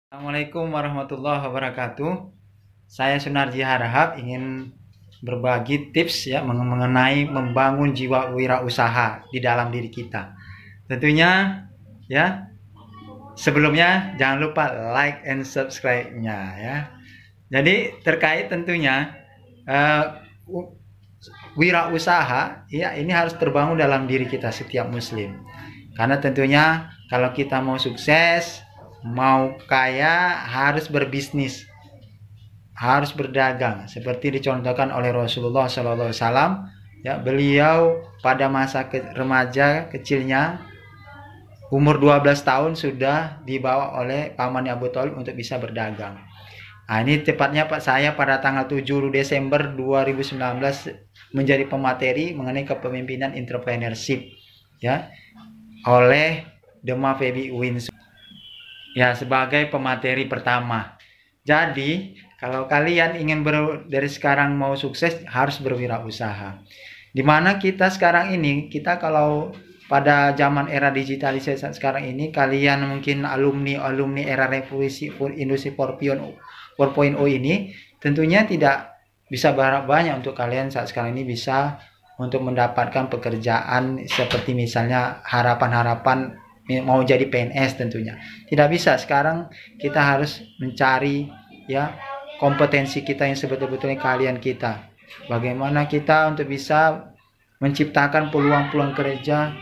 Assalamualaikum warahmatullahi wabarakatuh. Saya Sunarji Harahap ingin berbagi tips ya mengenai membangun jiwa wirausaha di dalam diri kita. Tentunya ya sebelumnya jangan lupa like and subscribe-nya ya. Jadi terkait tentunya wirausaha ya ini harus terbangun dalam diri kita setiap muslim. Karena tentunya kalau kita mau sukses, mau kaya, harus berbisnis, harus berdagang, seperti dicontohkan oleh Rasulullah SAW. Ya, beliau pada masa remaja kecilnya, umur 12 tahun sudah dibawa oleh pamannya Abu Thalib untuk bisa berdagang. Nah, ini tepatnya Pak saya pada tanggal 7 Desember 2019 menjadi pemateri mengenai kepemimpinan entrepreneurship ya oleh Dema Febi Wins. Ya, sebagai pemateri pertama. Jadi, kalau kalian ingin dari sekarang mau sukses, harus berwirausaha. Dimana kita sekarang ini, kita kalau pada zaman era digitalisasi sekarang ini, kalian mungkin alumni era revolusi industri 4.0 ini, tentunya tidak bisa berharap banyak untuk kalian saat sekarang ini bisa untuk mendapatkan pekerjaan seperti misalnya harapan-harapan mau jadi PNS. Tentunya tidak bisa. Sekarang kita harus mencari ya kompetensi kita yang sebetul-betulnya kalian kita, bagaimana kita untuk bisa menciptakan peluang-peluang kerja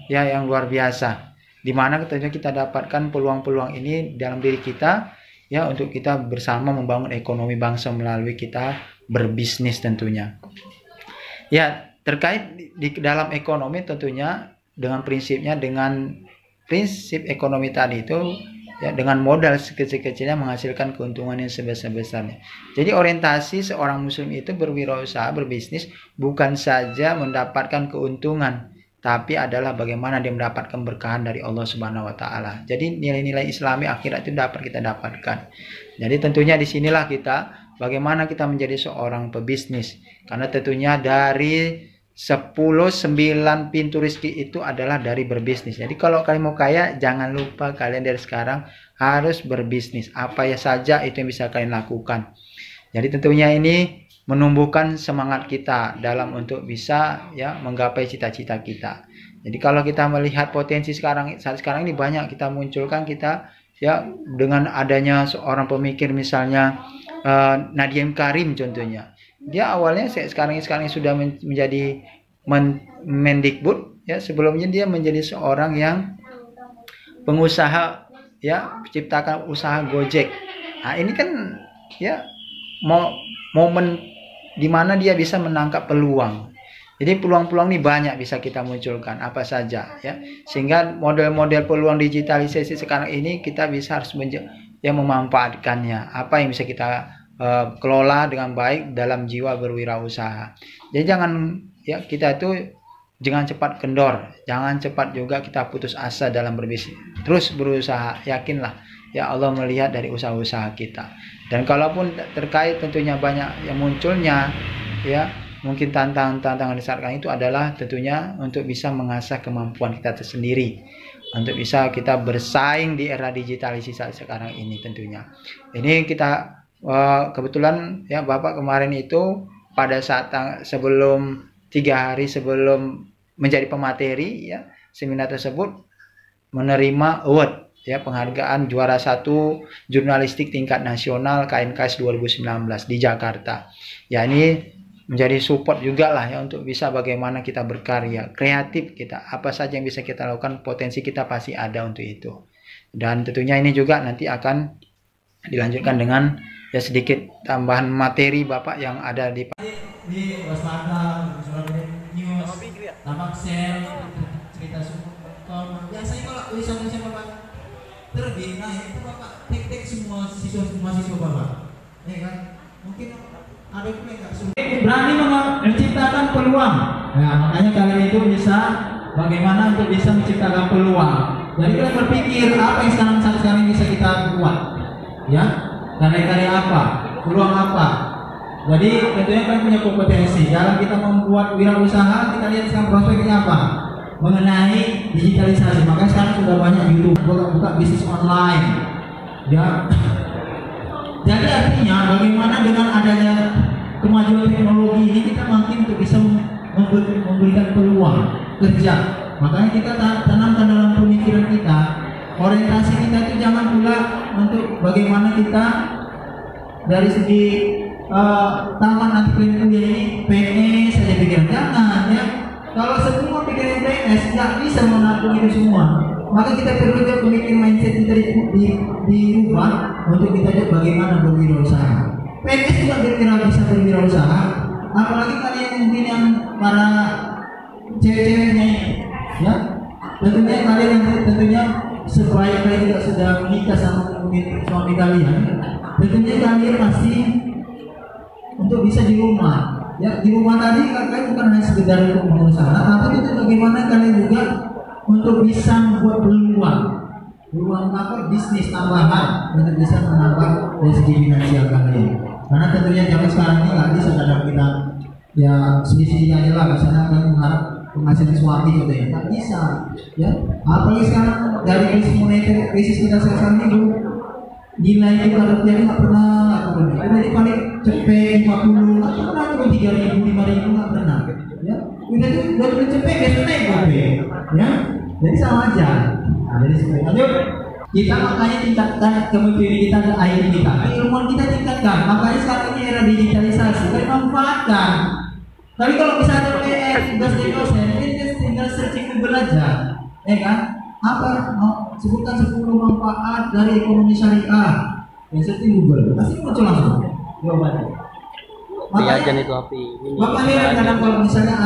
ya yang luar biasa, dimana tentunya kita dapatkan peluang-peluang ini dalam diri kita ya untuk kita bersama membangun ekonomi bangsa melalui kita berbisnis. Tentunya ya terkait di dalam ekonomi, tentunya dengan prinsipnya, dengan prinsip ekonomi tadi itu ya dengan modal sekecil-kecilnya menghasilkan keuntungan yang sebesar-besarnya. Jadi orientasi seorang muslim itu berwirausaha, berbisnis bukan saja mendapatkan keuntungan, tapi adalah bagaimana dia mendapatkan berkahan dari Allah Subhanahu wa taala. Jadi nilai-nilai Islami akhirat itu dapat kita dapatkan. Jadi tentunya disinilah kita bagaimana kita menjadi seorang pebisnis, karena tentunya dari 9 pintu rezeki itu adalah dari berbisnis. Jadi kalau kalian mau kaya, jangan lupa kalian dari sekarang harus berbisnis. Apa ya saja itu yang bisa kalian lakukan. Jadi tentunya ini menumbuhkan semangat kita dalam untuk bisa ya menggapai cita-cita kita. Jadi kalau kita melihat potensi saat sekarang ini banyak kita munculkan, kita ya dengan adanya seorang pemikir misalnya Nadiem Karim contohnya. Dia awalnya sekarang sudah menjadi Mendikbud ya, sebelumnya dia menjadi seorang yang pengusaha ya, menciptakan usaha Gojek. Nah, ini kan ya momen di mana dia bisa menangkap peluang. Jadi peluang-peluang ini banyak bisa kita munculkan apa saja ya, sehingga model-model peluang digitalisasi sekarang ini kita bisa harus memanfaatkannya. Apa yang bisa kita kelola dengan baik dalam jiwa berwirausaha. Jadi jangan ya kita itu jangan cepat kendor, jangan cepat juga kita putus asa dalam berbisnis. Terus berusaha, yakinlah ya Allah melihat dari usaha-usaha kita. Dan kalaupun terkait tentunya banyak yang munculnya ya, mungkin tantangan di saat itu adalah tentunya untuk bisa mengasah kemampuan kita tersendiri, untuk bisa kita bersaing di era digitalisasi sekarang ini. Tentunya ini kita kebetulan ya Bapak kemarin itu pada saat sebelum 3 hari sebelum menjadi pemateri ya seminar tersebut menerima award ya penghargaan juara 1 jurnalistik tingkat nasional KNKS 2019 di Jakarta. Ya ini menjadi support juga lah ya untuk bisa bagaimana kita berkarya kreatif, kita apa saja yang bisa kita lakukan, potensi kita pasti ada untuk itu. Dan tentunya ini juga nanti akan dilanjutkan dengan ya sedikit tambahan materi Bapak yang ada di Waspada, news, tampak share, cerita biasanya kalau tulisan-tulisan Bapak terbit, nah itu Bapak tek-tek semua mahasiswa Bapak ya kan, mungkin ada pun yang nggak sulit berani menciptakan peluang. Nah makanya kalian itu bisa bagaimana untuk bisa menciptakan peluang. Jadi kita berpikir apa yang sekarang bisa kita buat ya, karya-karya apa, peluang apa. Jadi tentunya kan punya kompetensi dalam kita membuat wirausaha. Kita lihat sekarang prospeknya apa mengenai digitalisasi. Makanya sekarang sudah banyak YouTube buka bisnis online Ya. Jadi artinya bagaimana dengan adanya kemajuan teknologi ini kita makin untuk bisa memberikan peluang kerja. Makanya kita tanamkan dalam pemikiran kita, orientasi kita itu jangan pula untuk bagaimana kita dari segi taman nanti kuliah ini PNS saja pikiran, jangan ya. Kalau semua pikiran PNS nggak bisa menampung itu semua. Maka kita perlu juga memikir mindset kita dirubah untuk kita juga bagaimana berwirausaha. PNS juga bisa berwirausaha. Apalagi kalian mungkin yang para cewek-ceweknya ini, ya tentunya kalian tentunya sebaik kalian juga sudah menikah sama suami kalian, tentunya kalian pasti untuk bisa di rumah. Ya di rumah tadi kalian bukan hanya sekedar untuk mengusaha, tapi itu bagaimana kalian juga untuk bisa membuat peluang apa bisnis tambahan untuk bisa menambah dari segi finansial kalian. Karena tentunya zaman sekarang ini nggak bisa kadang kita ya sedikit aja lah, misalnya kan mengharap penghasilan suami gitu ya, nggak bisa ya. Apalagi sekarang dari krisis moneter, krisis kita sekarang ini nilai tukar rupiah nggak pernah turun. Jadi paling cepet 50, nggak pernah turun 3.000, 5.000 nggak pernah ya. Udah cepet besok naik ya. Jadi sama aja. Nah, jadi seperti itu. Kita makanya tingkatkan kemampuan kita ke IT kita, keilmuan kita tingkatkan. Makanya sekarang ini era digitalisasi, kita manfaatkan. Tapi kalau bisa ada PR, tugas dari dosen, ini tinggal searching Google aja, ya kan? Apa? Sebutkan 10 manfaat dari ekonomi syariah. Yang searching Google, pasti muncul langsung jawabannya. Makanya itu api. Makanya kadang kalau misalnya